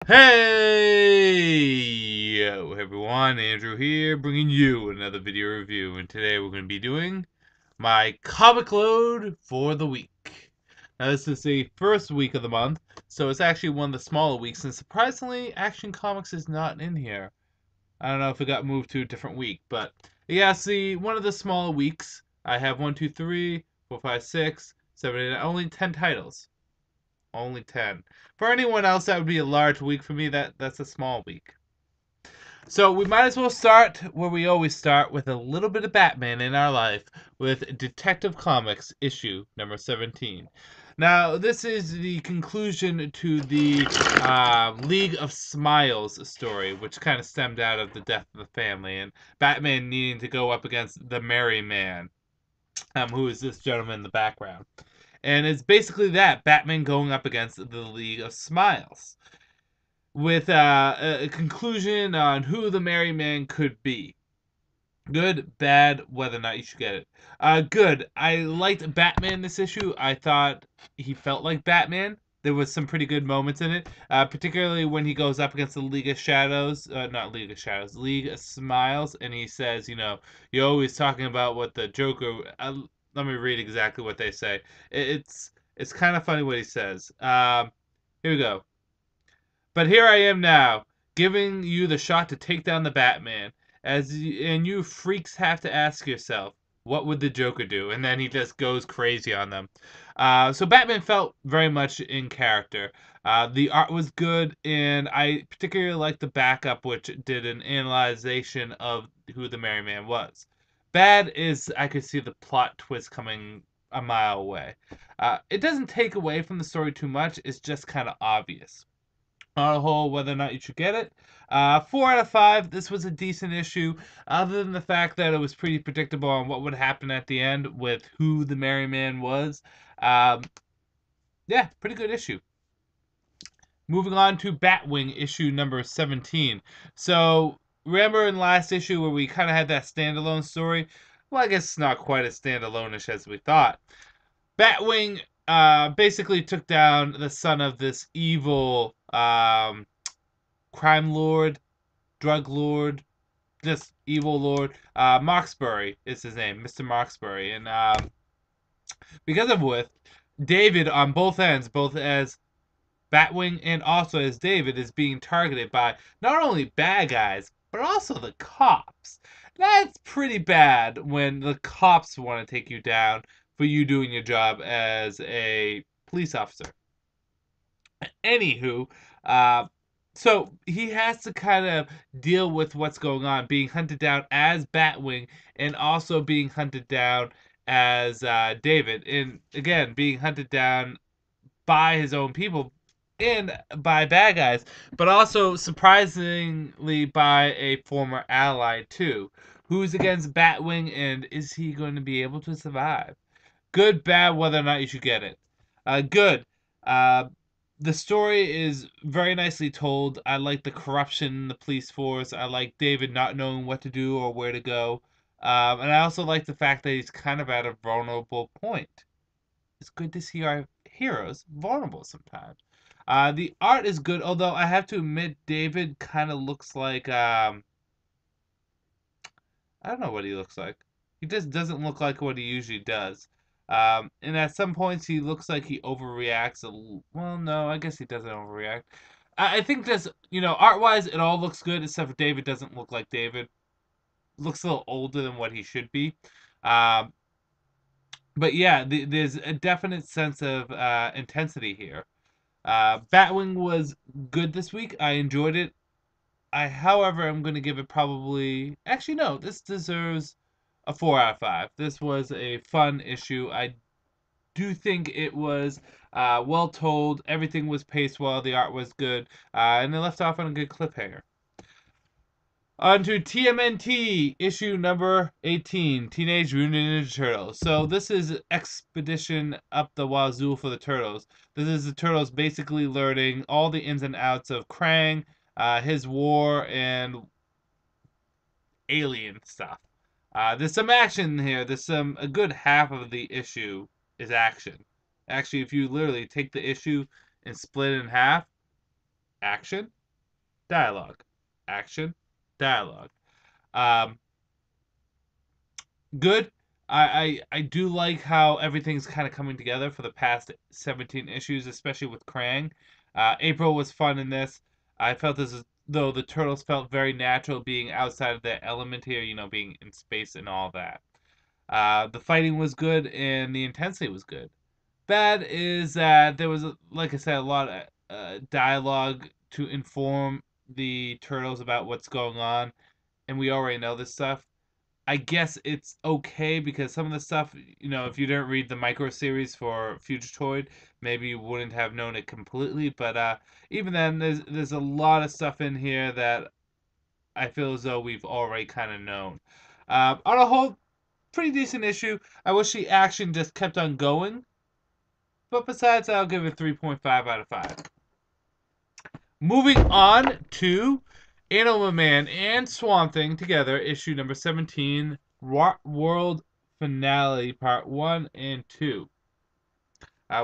Hey everyone, Andrew here, bringing you another video review, and today we're going to be doing my comic load for the week. Now this is the first week of the month, so it's actually one of the smaller weeks, and surprisingly, Action Comics is not in here. I don't know if it got moved to a different week, but yeah, see, one of the smaller weeks, I have 1, 2, 3, 4, 5, 6, 7, 8, only 10 titles. Only 10. For anyone else, that would be a large week. For me, that's a small week. So we might as well start where we always start, with a little bit of Batman in our life, with Detective Comics issue number 17. Now, this is the conclusion to the League of Smiles story, which kind of stemmed out of the death of the family, and Batman needing to go up against the Merry Man, who is this gentleman in the background. And it's basically that, Batman going up against the League of Smiles, with a conclusion on who the Merry Man could be. Good, bad, whether or not you should get it. Good. I liked Batman this issue. I thought he felt like Batman. There was some pretty good moments in it, particularly when he goes up against the League of Shadows, not League of Shadows, League of Smiles, and he says, you're always talking about what the Joker. Let me read exactly what they say. It's kind of funny what he says. Here we go. But here I am now, giving you the shot to take down the Batman. And you freaks have to ask yourself, what would the Joker do? And then he just goes crazy on them. So Batman felt very much in character. The art was good, and I particularly liked the backup, which did an analyzation of who the Merry Man was. Bad is I could see the plot twist coming a mile away. It doesn't take away from the story too much. It's just kind of obvious. On a whole, whether or not you should get it. 4 out of 5. This was a decent issue, other than the fact that it was pretty predictable on what would happen at the end with who the Merry Man was. Um, yeah, pretty good issue. Moving on to Batwing issue number 17. So, remember in last issue where we kind of had that standalone story? Well, I guess it's not quite as standalone-ish as we thought. Batwing basically took down the son of this evil crime lord, drug lord, this evil lord. Marksbury is his name, Mr. Marksbury. And because of which, David on both ends, both as Batwing and also as David, is being targeted by not only bad guys, but also the cops. That's pretty bad when the cops want to take you down for you doing your job as a police officer. Anywho, so he has to kind of deal with what's going on, being hunted down as Batwing and also being hunted down as David. And again, being hunted down by his own people and by bad guys, but also surprisingly by a former ally too, who's against Batwing, and is he going to be able to survive? Good, bad, whether or not you should get it. Good. Uh, the story is very nicely told. I like the corruption in the police force. I like David not knowing what to do or where to go. And I also like the fact that he's kind of at a vulnerable point. It's good to see our heroes vulnerable sometimes. The art is good, although I have to admit, David kind of looks like I don't know what he looks like. He just doesn't look like what he usually does. And at some points, he looks like he overreacts. Well, no, I guess he doesn't overreact. I think this, art-wise, it all looks good, except for David doesn't look like David. Looks a little older than what he should be. Um, but yeah, there's a definite sense of intensity here. Batwing was good this week. I enjoyed it. However, I'm going to give it probably. Actually, no, this deserves a 4 out of 5. This was a fun issue. I do think it was well told. Everything was paced well. The art was good. And they left off on a good cliffhanger. On to TMNT, issue number 18, Teenage Mutant Ninja Turtles. So this is Expedition Up the Wazoo for the Turtles. This is the Turtles basically learning all the ins and outs of Krang, his war, and alien stuff. There's some action here. A good half of the issue is action. Actually, if you literally take the issue and split it in half, action, dialogue, action, dialogue. Um, Good. I do like how everything's kind of coming together for the past 17 issues, especially with Krang. April was fun in this. I felt as though the turtles felt very natural being outside of their element here, being in space and all that. The fighting was good and the intensity was good. Bad is that there was, like I said, a lot of dialogue to inform the turtles about what's going on, and we already know this stuff. I guess it's okay because some of the stuff, if you didn't read the micro series for Fugitoid, maybe you wouldn't have known it completely. But even then, there's a lot of stuff in here that I feel as though we've already kind of known. On a whole, pretty decent issue. I wish the action just kept on going. But besides, I'll give it 3.5 out of 5. Moving on to Animal Man and Swamp Thing together, issue number 17, World Finale, part 1 and 2.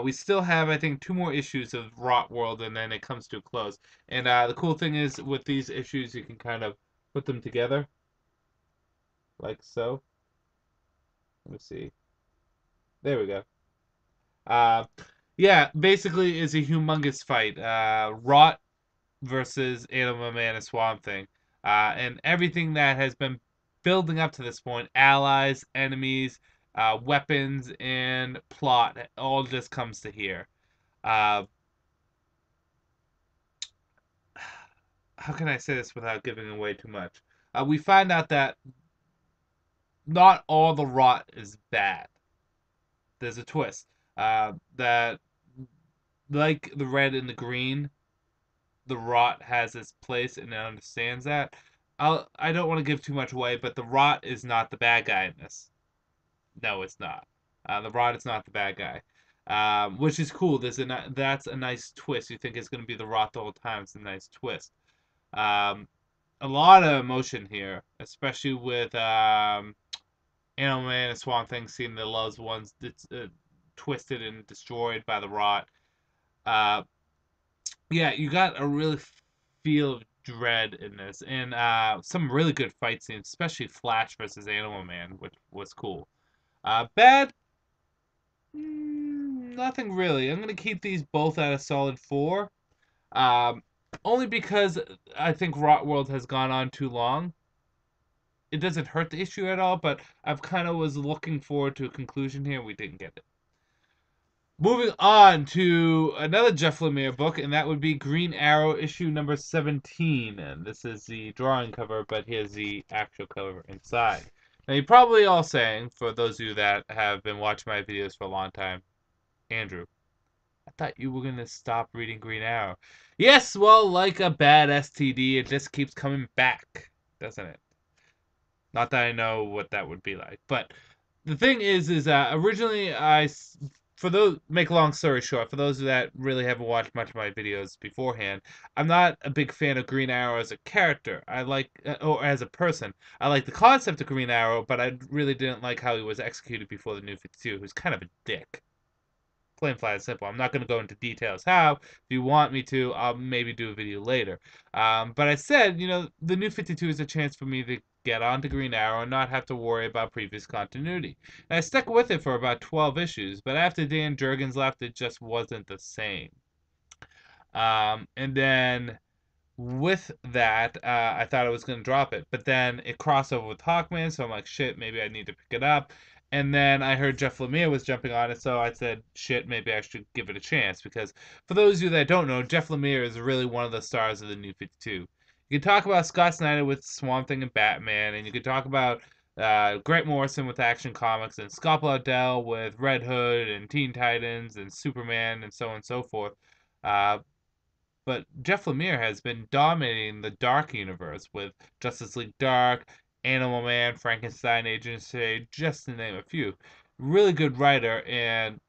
We still have, I think, 2 more issues of Rot World, and then it comes to a close. And the cool thing is, with these issues, you can kind of put them together, like so. Let me see. There we go. Uh, yeah, basically, it's a humongous fight. Rot versus Animal Man and Swamp Thing. And everything that has been building up to this point, allies, enemies, weapons, and plot, all just comes to here. Uh, how can I say this without giving away too much? We find out that not all the rot is bad. There's a twist. That, like the red and the green, the rot has its place and it understands that. I don't want to give too much away, but the rot is not the bad guy in this. No, it's not. The rot is not the bad guy, which is cool. That's a nice twist. You think it's going to be the rot the whole time. It's a nice twist. Um, a lot of emotion here, especially with Animal Man and Swamp Thing seeing their loved ones twisted and destroyed by the rot. Uh, yeah, you got a really feel of dread in this, and some really good fight scenes, especially Flash versus Animal Man, which was cool. Bad, nothing really. I'm gonna keep these both at a solid 4, um, only because I think Rot World has gone on too long. It doesn't hurt the issue at all, but I've kind of was looking forward to a conclusion here. We didn't get it. Moving on to another Jeff Lemire book, and that would be Green Arrow issue number 17. And this is the drawing cover, but here's the actual cover inside. Now, you're probably all saying, for those of you that have been watching my videos for a long time, Andrew, I thought you were going to stop reading Green Arrow. Yes, well, like a bad STD, it just keeps coming back, doesn't it? Not that I know what that would be like. But the thing is originally for those, make a long story short, for those that really haven't watched much of my videos beforehand, I'm not a big fan of Green Arrow as a character. I like, or as a person. I like the concept of Green Arrow, but I really didn't like how he was executed before the New 52. He was kind of a dick. Plain, flat, and simple. I'm not going to go into details how. If you want me to, I'll maybe do a video later. But I said, the New 52 is a chance for me to get onto Green Arrow and not have to worry about previous continuity. And I stuck with it for about 12 issues, but after Dan Jurgens left, it just wasn't the same. And then with that, I thought I was going to drop it. But then it crossed over with Hawkman, so I'm like, shit, maybe I need to pick it up. And then I heard Jeff Lemire was jumping on it, so I said, shit, maybe I should give it a chance. Because for those of you that don't know, Jeff Lemire is really one of the stars of the New 52. You can talk about Scott Snyder with Swamp Thing and Batman, and you can talk about Grant Morrison with Action Comics, and Scott Lobdell with Red Hood and Teen Titans and Superman and so on and so forth. But Jeff Lemire has been dominating the Dark universe with Justice League Dark, Animal Man, Frankenstein, Agency, just to name a few. Really good writer, and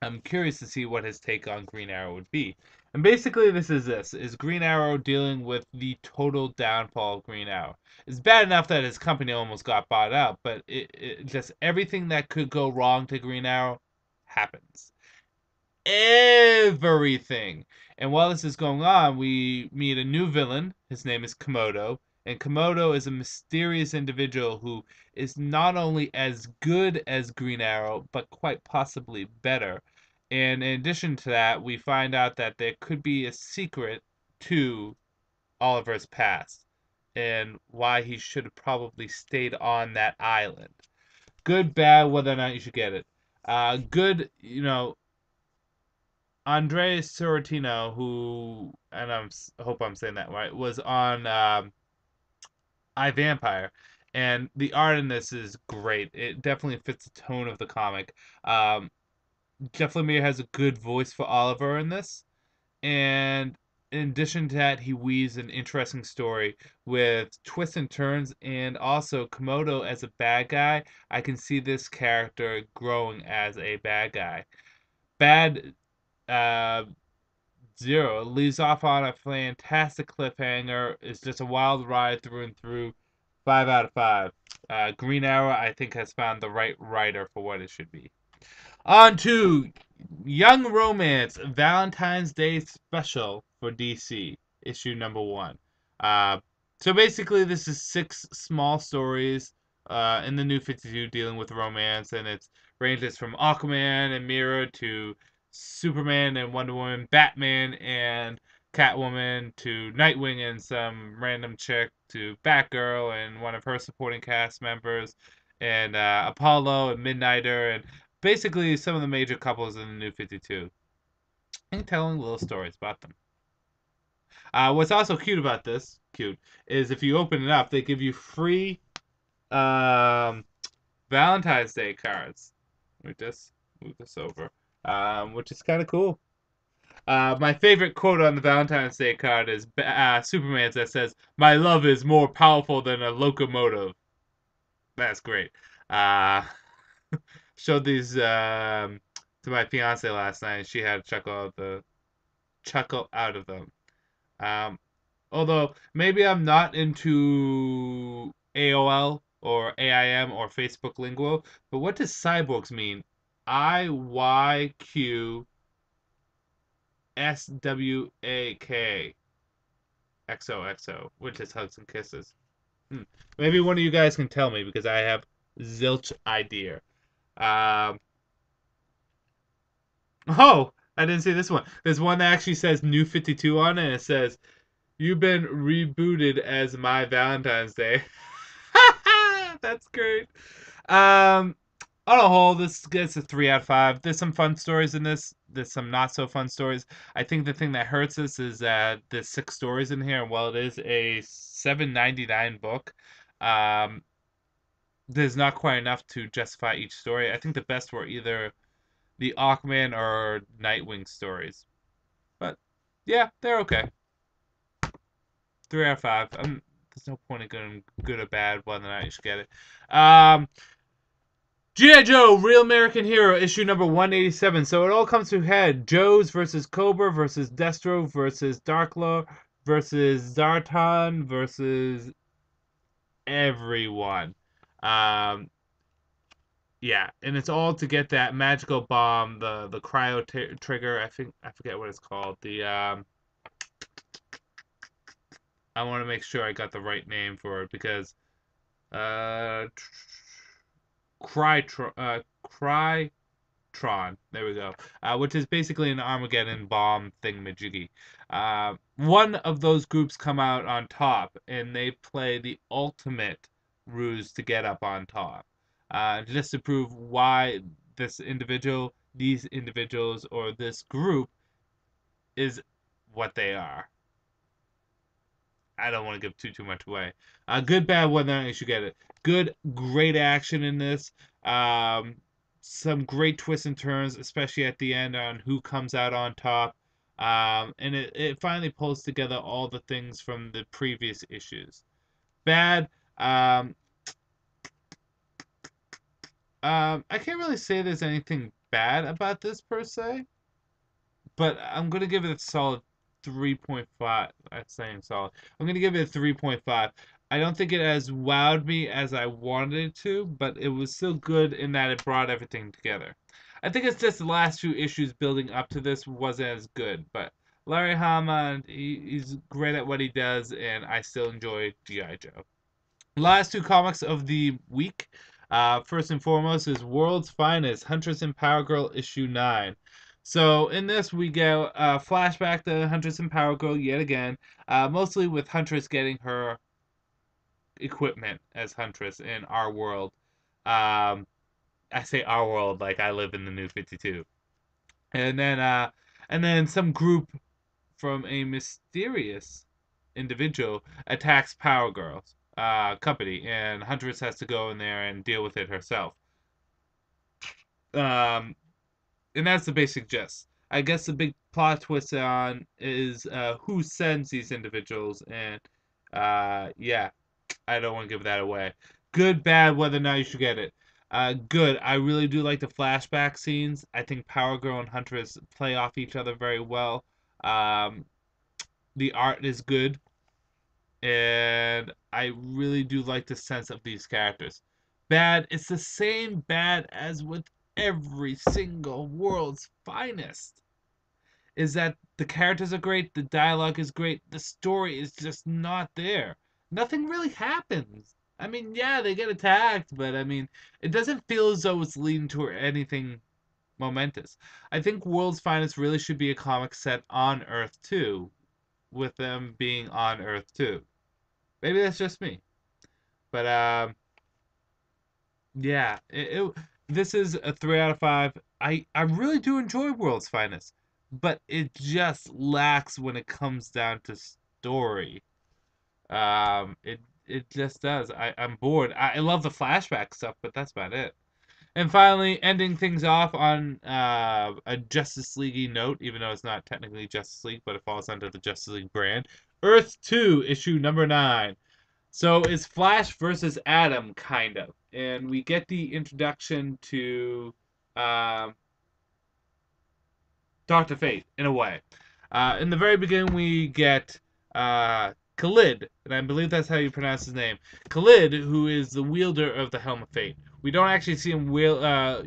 I'm curious to see what his take on Green Arrow would be. And basically is Green Arrow dealing with the total downfall of Green Arrow. It's bad enough that his company almost got bought out, but it just everything that could go wrong to Green Arrow happens. Everything. And while this is going on, we meet a new villain. His name is Komodo. And Komodo is a mysterious individual who is not only as good as Green Arrow, but quite possibly better. And in addition to that, we find out that there could be a secret to Oliver's past and why he should have probably stayed on that island. Good, bad, whether or not you should get it. Good, Andrea Sorrentino, who, and I hope I'm saying that right, was on iVampire, and the art in this is great. It definitely fits the tone of the comic. Um, Jeff Lemire has a good voice for Oliver in this, and in addition to that, he weaves an interesting story with twists and turns, and also Komodo as a bad guy. I can see this character growing as a bad guy. Bad uh, Zero leaves off on a fantastic cliffhanger. It's just a wild ride through and through. 5 out of 5. Green Arrow, I think, has found the right writer for what it should be. On to Young Romance Valentine's Day Special for DC, issue number 1. Uh, so basically, this is 6 small stories in the New 52 dealing with romance, and it ranges from Aquaman and Mira to Superman and Wonder Woman, Batman and Catwoman to Nightwing and some random chick to Batgirl and one of her supporting cast members, and Apollo and Midnighter, and basically some of the major couples in the New 52 and telling little stories about them. What's also cute, is if you open it up, they give you free Valentine's Day cards. Move this over, which is kind of cool. My favorite quote on the Valentine's Day card is Superman's that says, "My love is more powerful than a locomotive." That's great. Uh, Showed these to my fiance last night. She had a chuckle out of them. Um, Although maybe I'm not into AOL or AIM or Facebook lingo, but what does cyborgs mean? IYQSWAK XOXO, which is hugs and kisses. Maybe one of you guys can tell me because I have zilch idea. Um, oh, I didn't see this one. There's one that actually says New 52 on it, and it says, "You've been rebooted as my Valentine's Day." That's great. On a whole, this gets a 3 out of 5. There's some fun stories in this. There's some not so fun stories. I think the thing that hurts us is that there's 6 stories in here, and while it is a $7.99 book, um, there's not quite enough to justify each story. I think the best were either the Aquaman or Nightwing stories. But yeah, they're okay. 3 out of 5. There's no point in going good or bad whether or not you should get it. G.I. Joe, Real American Hero, issue number 187. So it all comes to a head. Joe's versus Cobra versus Destro versus Darklaw versus Zartan versus everyone. Yeah, and it's all to get that magical bomb, the cryo trigger. I forget what it's called. I want to make sure I got the right name for it because Crytron. There we go. Which is basically an Armageddon bomb thingamajiggy. One of those groups come out on top, and they play the ultimate ruse to get up on top. Just to prove why these individuals, or this group is what they are. I don't want to give too much away. Good, bad, whether or not you should get it. Good, great action in this. Some great twists and turns, especially at the end on who comes out on top. And it finally pulls together all the things from the previous issues. Bad. I can't really say there's anything bad about this per se, but I'm gonna give it a solid 3.5. I'm saying solid. I'm gonna give it a 3.5. I don't think it has wowed me as I wanted it to, but it was still good in that it brought everything together. I think it's just the last few issues building up to this wasn't as good, but Larry Hama, he's great at what he does, and I still enjoy G.I. Joe. Last two comics of the week. First and foremost is World's Finest, Huntress and Power Girl issue 9. So in this we get a flashback to Huntress and Power Girl yet again, mostly with Huntress getting her equipment as Huntress in our world. Um, I say our world like I live in the New 52. And then some group from a mysterious individual attacks Power Girl's company, and Huntress has to go in there and deal with it herself. Um, and that's the basic gist. I guess the big plot twist on is who sends these individuals, and yeah, I don't want to give that away. Good, bad, whether or not you should get it. Good. I really do like the flashback scenes. I think Power Girl and Huntress play off each other very well. Um, the art is good, and I really do like the sense of these characters. Bad, it's the same bad as with every single World's Finest. Is that the characters are great, the dialogue is great, the story is just not there. Nothing really happens. I mean, yeah, they get attacked, but I mean, it doesn't feel as though it's leading to anything momentous. I think World's Finest really should be a comic set on Earth too, with them being on Earth too. Maybe that's just me. But yeah, this is a 3 out of 5. I really do enjoy World's Finest, but it just lacks when it comes down to story. It just does. I'm bored. I love the flashback stuff, but that's about it. And finally, ending things off on a Justice League note, even though it's not technically Justice League, but it falls under the Justice League brand. Earth 2, issue number 9. So it's Flash versus Adam, kind of. And we get the introduction to um, Dr. Fate, in a way. In the very beginning, we get Khalid, and I believe that's how you pronounce his name. Khalid, who is the wielder of the Helm of Fate. We don't actually see him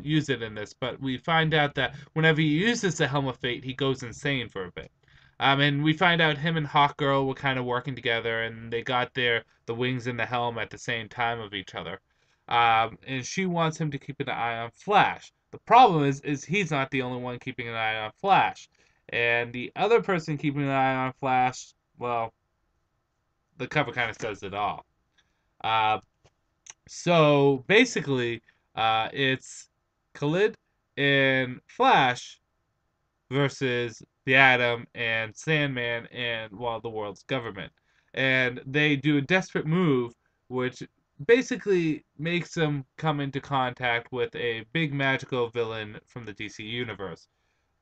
use it in this, but we find out that whenever he uses the Helm of Fate, he goes insane for a bit. And we find out him and Hawkgirl were kind of working together, and they got the wings and the helm at the same time of each other. And she wants him to keep an eye on Flash. The problem is he's not the only one keeping an eye on Flash, and the other person keeping an eye on Flash, well, the cover kind of says it all. Uh, so basically, it's Khalid and Flash versus the Atom and Sandman and, well, the world's government. And they do a desperate move, which basically makes them come into contact with a big magical villain from the DC universe.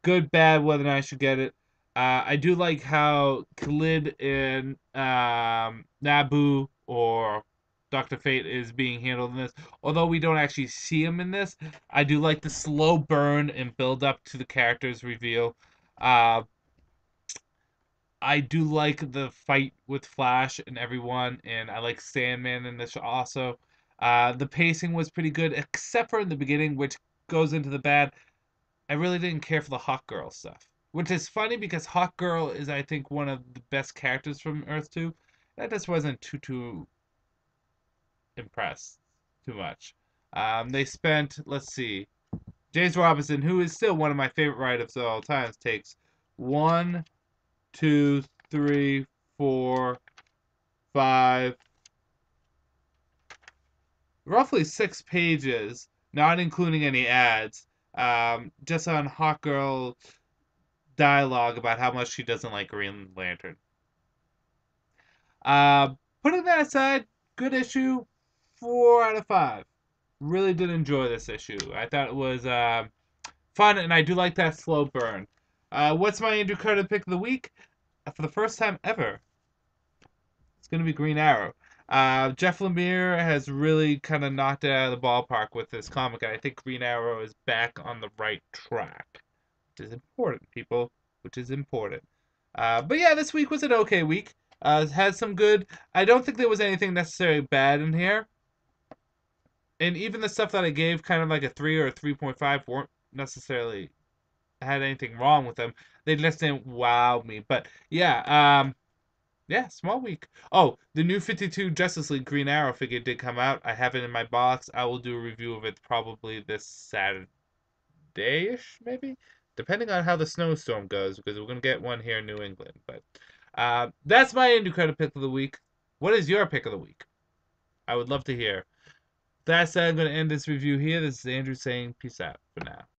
Good, bad, whether or not I should get it. I do like how Khalid and Nabu or Dr. Fate is being handled in this. Although we don't actually see him in this, I do like the slow burn and build up to the character's reveal. Uh, I do like the fight with Flash and everyone, and I like Sandman in this also. The pacing was pretty good, except for in the beginning, which goes into the bad. I really didn't care for the Hawk Girl stuff, which is funny because Hawk Girl is, I think, one of the best characters from Earth 2. I just wasn't too impressed too much. They spent, let's see, James Robinson, who is still one of my favorite writers of all times, takes 1, 2, 3, 4, 5, roughly 6 pages, not including any ads, just on Hawk Girl dialogue about how much she doesn't like Green Lantern. Uh, Putting that aside, good issue, 4 out of 5. Really did enjoy this issue. I thought it was fun, and I do like that slow burn. What's my Andrewcutter pick of the week? For the first time ever, it's going to be Green Arrow. Jeff Lemire has really kind of knocked it out of the ballpark with this comic, and I think Green Arrow is back on the right track, which is important, people, which is important. But yeah, this week was an okay week. Had some good. I don't think there was anything necessarily bad in here. And even the stuff that I gave kind of like a 3 or a 3.5 weren't necessarily had anything wrong with them. They just didn't wow me. But yeah, yeah, small week. Oh, the new 52 Justice League Green Arrow figure did come out. I have it in my box. I will do a review of it probably this Saturday-ish, maybe? Depending on how the snowstorm goes, because we're going to get one here in New England. But that's my Andrewcutter pick of the week. What is your pick of the week? I would love to hear. That said, I'm going to end this review here. This is Andrew saying peace out for now.